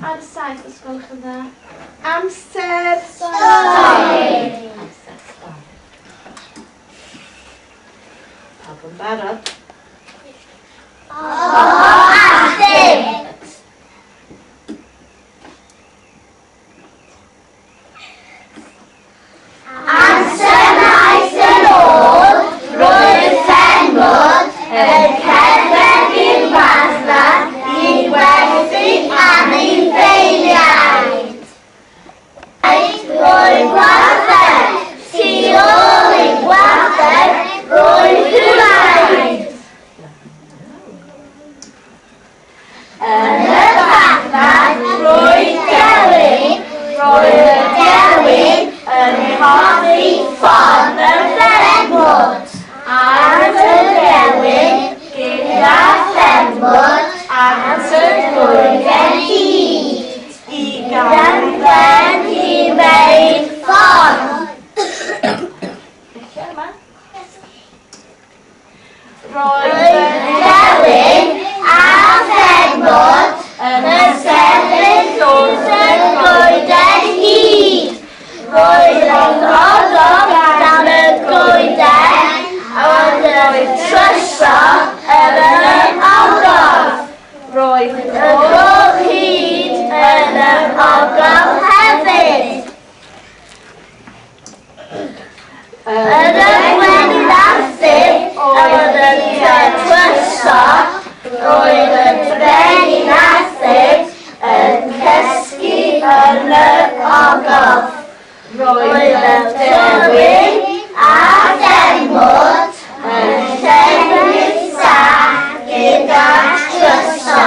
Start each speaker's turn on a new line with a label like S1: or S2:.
S1: Ar y saith, os gwelwch yn dda.
S2: Amser
S1: Stori. Amser stori. Pawb yn barod?
S3: Ogof Arthur. Amser maes yn ôl, roedd y ffermwr yn cerdded i'r fatha i gwerthu am ei feiliaid. Roedd gwartheg, tu ôl i gwartheg, roedd hwlaid. Yn y fatha roedd gelyn, roedd y gelyn yn hoffi ffordd y ffermwr. At y gelyn gyda ffermwr at y goeden hyd i ganfod i wneud ffordd. Roedd y gelyn a ffermwr yn sefyll wrth y goeden hyd. Roedd yn ogof gan y goeden, a roedd y tryso yn ogof. Roedd y goch hyd yn ogof hefyd. Yn y gwenithasydd oedd y tryso, roedd y gwenithasydd yn cysgu yn y ogof. Roedd y tywydd a ffermwr yn llenwi'r sac gyda tryso.